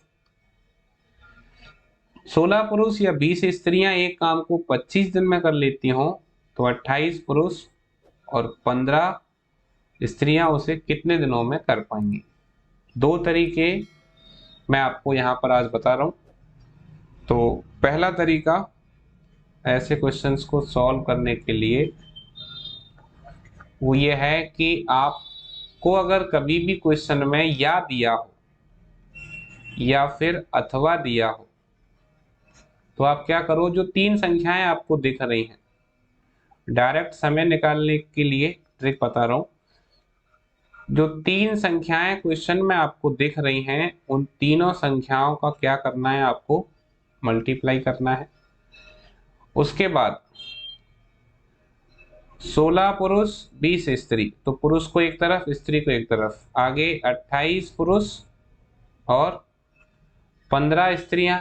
16 पुरुष या 20 स्त्रियां एक काम को 25 दिन में कर लेती हों, तो 28 पुरुष और 15 स्त्रियां उसे कितने दिनों में कर पाएंगी? दो तरीके मैं आपको यहां पर आज बता रहा हूं। तो पहला तरीका ऐसे क्वेश्चंस को सॉल्व करने के लिए वो ये है कि आपको अगर कभी भी क्वेश्चन में या दिया हो या फिर अथवा दिया हो तो आप क्या करो, जो 3 संख्याएं आपको दिख रही हैं, डायरेक्ट समय निकालने के लिए ट्रिक बता रहा हूं। जो 3 संख्याएं क्वेश्चन में आपको दिख रही हैं उन तीनों संख्याओं का क्या करना है, आपको मल्टीप्लाई करना है। उसके बाद 16 पुरुष 20 स्त्री, तो पुरुष को एक तरफ स्त्री को एक तरफ, आगे 28 पुरुष और 15 स्त्रियां।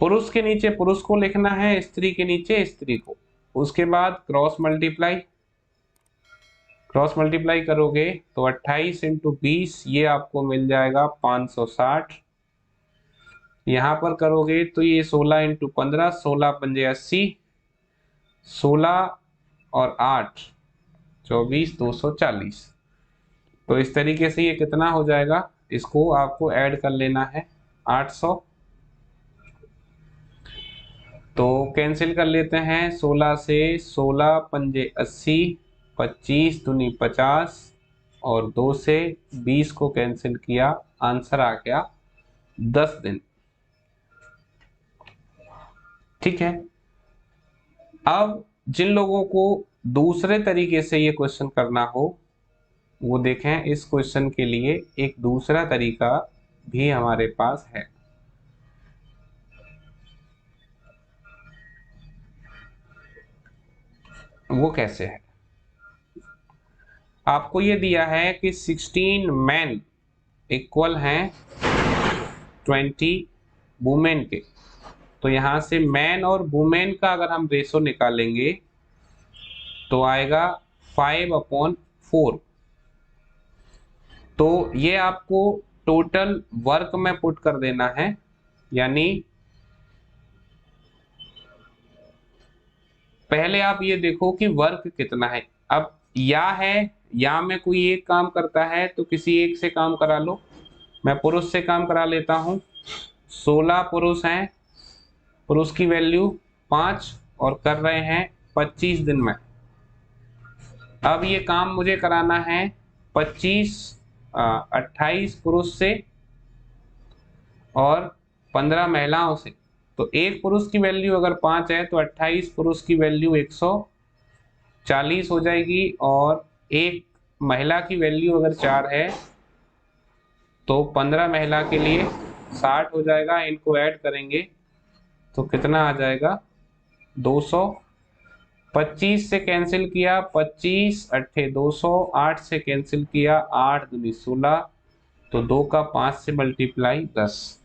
पुरुष के नीचे पुरुष को लिखना है, स्त्री के नीचे स्त्री को। उसके बाद क्रॉस मल्टीप्लाई करोगे तो 28 × 20 ये आपको मिल जाएगा 560। यहां पर करोगे तो ये 16 इंटू 15, 16 पंजे 80, 16 और 8 24, 240। तो इस तरीके से ये कितना हो जाएगा, इसको आपको ऐड कर लेना है 800। तो कैंसिल कर लेते हैं 16 से, 16 पंजे 80, 25 दूनी 50 और 2 से 20 को कैंसिल किया, आंसर आ गया 10 दिन। ठीक है। अब जिन लोगों को दूसरे तरीके से ये क्वेश्चन करना हो वो देखें, इस क्वेश्चन के लिए एक दूसरा तरीका भी हमारे पास है। वो कैसे है, आपको ये दिया है कि 16 मैन इक्वल हैं 20 वुमेन के। तो यहां से मैन और वुमेन का अगर हम रेशो निकालेंगे तो आएगा 5/4। तो ये आपको टोटल वर्क में पुट कर देना है, यानी पहले आप ये देखो कि वर्क कितना है। अब या में कोई एक काम करता है तो किसी एक से काम करा लो। मैं पुरुष से काम करा लेता हूं। 16 पुरुष हैं, पुरुष की वैल्यू 5 और कर रहे हैं 25 दिन में। अब ये काम मुझे कराना है 28 पुरुष से और 15 महिलाओं से। तो एक पुरुष की वैल्यू अगर 5 है तो 28 पुरुष की वैल्यू 140 हो जाएगी, और एक महिला की वैल्यू अगर 4 है तो 15 महिला के लिए 60 हो जाएगा। इनको ऐड करेंगे तो कितना आ जाएगा 200। 25 से कैंसिल किया, 25 अट्ठे 200, 8 से कैंसिल किया, 8 दूनी 16, तो 2 का 5 से मल्टीप्लाई 10।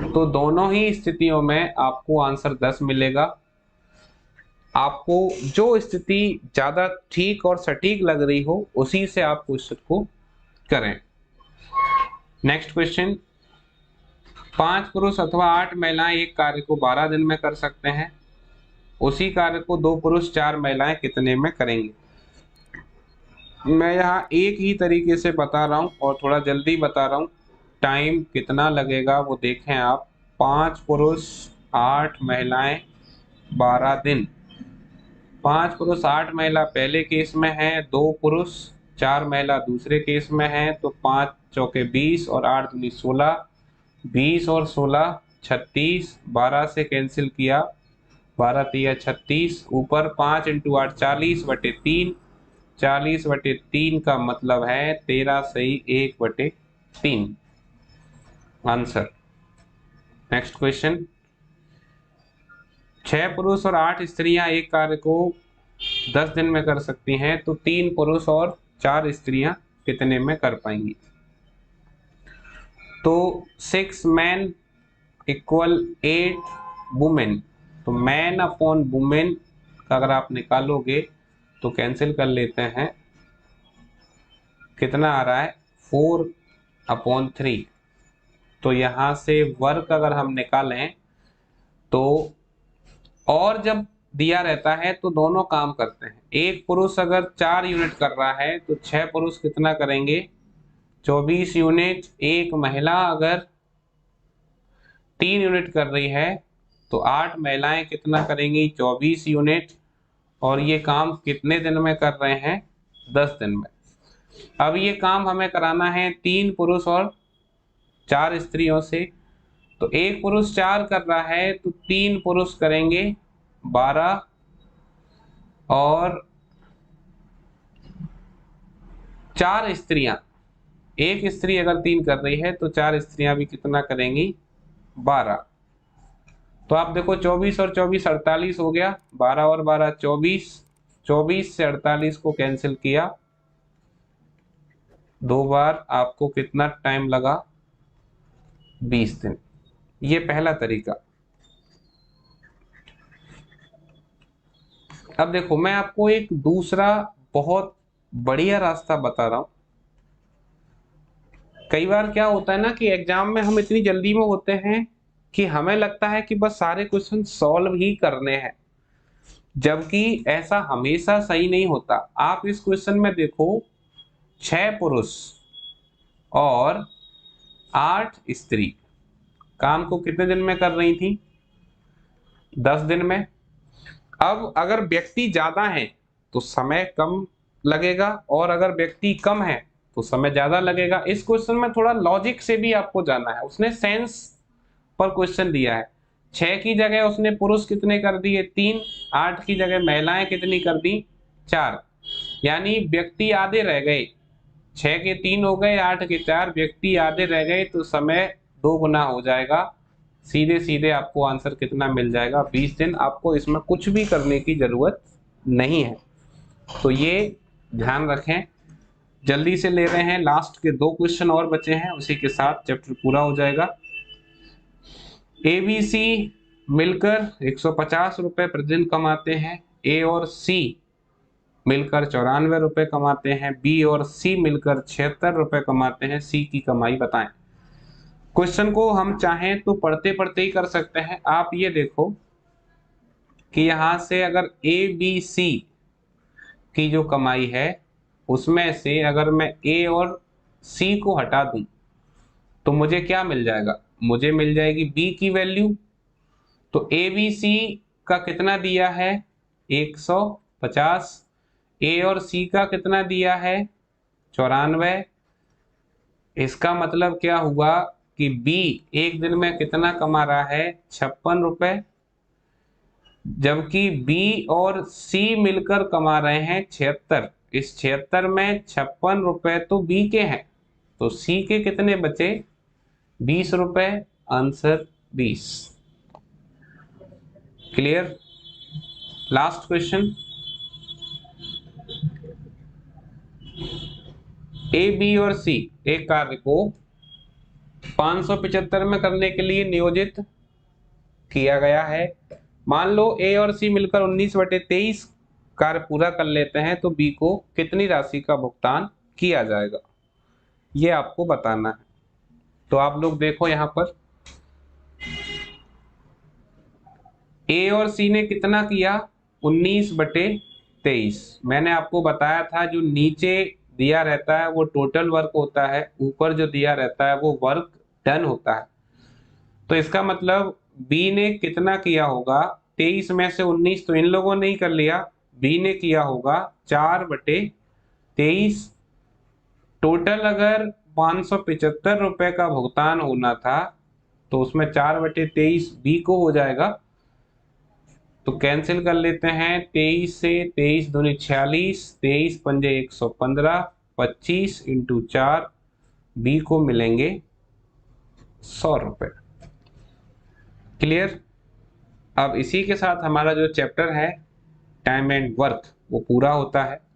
तो दोनों ही स्थितियों में आपको आंसर 10 मिलेगा। आपको जो स्थिति ज्यादा ठीक और सटीक लग रही हो उसी से आप क्वेश्चन को करें। नेक्स्ट क्वेश्चन, 5 पुरुष अथवा 8 महिलाएं एक कार्य को 12 दिन में कर सकते हैं। उसी कार्य को 2 पुरुष 4 महिलाएं कितने में करेंगे। मैं यहाँ एक ही तरीके से बता रहा हूँ और थोड़ा जल्दी बता रहा हूँ, टाइम कितना लगेगा वो देखें आप। 5 पुरुष 8 महिलाएं 12 दिन। 5 पुरुष 8 महिला पहले केस में है, 2 पुरुष 4 महिला दूसरे केस में है। तो 5 चौके 20 और 8 दूनी 16, 20 और 16 36, 12 से कैंसिल किया, 12 तिया 36, ऊपर 5 इंटू 8 40/3, 40/3 का मतलब है 13 सही 1/3 आंसर। नेक्स्ट क्वेश्चन, 6 पुरुष और 8 स्त्रियां एक कार्य को 10 दिन में कर सकती हैं, तो 3 पुरुष और 4 स्त्रियां कितने में कर पाएंगी। तो 6 मैन इक्वल 8 वुमेन। तो मैन अपॉन वुमेन का अगर आप निकालोगे तो कैंसिल कर लेते हैं, कितना आ रहा है 4/3। तो यहां से वर्क अगर हम निकालें तो, और जब दिया रहता है तो दोनों काम करते हैं। एक पुरुष अगर 4 यूनिट कर रहा है तो 6 पुरुष कितना करेंगे 24 यूनिट। एक महिला अगर 3 यूनिट कर रही है तो 8 महिलाएं कितना करेंगी 24 यूनिट। और ये काम कितने दिन में कर रहे हैं 10 दिन में। अब ये काम हमें कराना है 3 पुरुष और 4 स्त्रियों से। तो एक पुरुष 4 कर रहा है तो 3 पुरुष करेंगे 12 और 4 स्त्रियां, एक स्त्री अगर 3 कर रही है तो 4 स्त्रियां भी कितना करेंगी 12। तो आप देखो 24 और 24 48 हो गया, 12 और 12 24, 24 से 48 को कैंसिल किया 2 बार, आपको कितना टाइम लगा 20 दिन। ये पहला तरीका। अब देखो मैं आपको एक दूसरा बहुत बढ़िया रास्ता बता रहा हूं। कई बार क्या होता है ना कि एग्जाम में हम इतनी जल्दी में होते हैं कि हमें लगता है कि बस सारे क्वेश्चन सॉल्व ही करने हैं, जबकि ऐसा हमेशा सही नहीं होता। आप इस क्वेश्चन में देखो, 6 पुरुष और 8 स्त्री काम को कितने दिन में कर रही थी? 10 दिन में। अब अगर व्यक्ति ज्यादा है तो समय कम लगेगा, और अगर व्यक्ति कम है तो समय ज्यादा लगेगा। इस क्वेश्चन में थोड़ा लॉजिक से भी आपको जाना है। उसने सेंस पर क्वेश्चन दिया है। 6 की जगह उसने पुरुष कितने कर दिए? 3। 8 की जगह महिलाएं कितनी कर दी? 4। यानी व्यक्ति आधे रह गए। 6 के 3 हो गए, 8 के 4, व्यक्ति आधे रह गए, तो समय 2 गुना हो जाएगा। सीधे सीधे आपको आंसर कितना मिल जाएगा? 20 दिन। आपको इसमें कुछ भी करने की जरूरत नहीं है, तो ये ध्यान रखें। जल्दी से ले रहे हैं, लास्ट के 2 क्वेश्चन और बचे हैं, उसी के साथ चैप्टर पूरा हो जाएगा। ABC मिलकर 150 रुपए प्रतिदिन कमाते हैं। A और C मिलकर 94 रुपए कमाते हैं। B और C मिलकर 76 रुपए कमाते हैं। C की कमाई बताएं। क्वेश्चन को हम चाहें तो पढ़ते पढ़ते ही कर सकते हैं। आप ये देखो कि यहां से अगर ABC की जो कमाई है उसमें से अगर मैं A और C को हटा दूं तो मुझे क्या मिल जाएगा? मुझे मिल जाएगी B की वैल्यू। तो ABC का कितना दिया है? 150। A और C का कितना दिया है? 94। इसका मतलब क्या हुआ कि B एक दिन में कितना कमा रहा है? 56 रुपए, जबकि B और C मिलकर कमा रहे हैं 76। इस 76 में 56 रुपए तो B के हैं, तो C के कितने बचे? 20 रुपए। Answer 20। Clear? Last question. A, B और C एक कार्य को 575 में करने के लिए नियोजित किया गया है। मान लो A और C मिलकर 19/23 कार्य पूरा कर लेते हैं, तो B को कितनी राशि का भुगतान किया जाएगा, ये आपको बताना है। तो आप लोग देखो यहां पर A और C ने कितना किया? 19/23। मैंने आपको बताया था जो नीचे दिया रहता है वो टोटल वर्क होता है, ऊपर जो दिया रहता है वो वर्क डन होता है। तो इसका मतलब B ने कितना किया होगा? 23 में से 19 तो इन लोगों ने ही कर लिया, B ने किया होगा 4/23। टोटल अगर 575 रुपए का भुगतान होना था तो उसमें 4/23 B को हो जाएगा। तो कैंसिल कर लेते हैं। 23 से 23 दूनी 46, 23 पंजे 115, 25 × 4, B को मिलेंगे 100 रुपए। क्लियर? अब इसी के साथ हमारा जो चैप्टर है टाइम एंड वर्क वो पूरा होता है।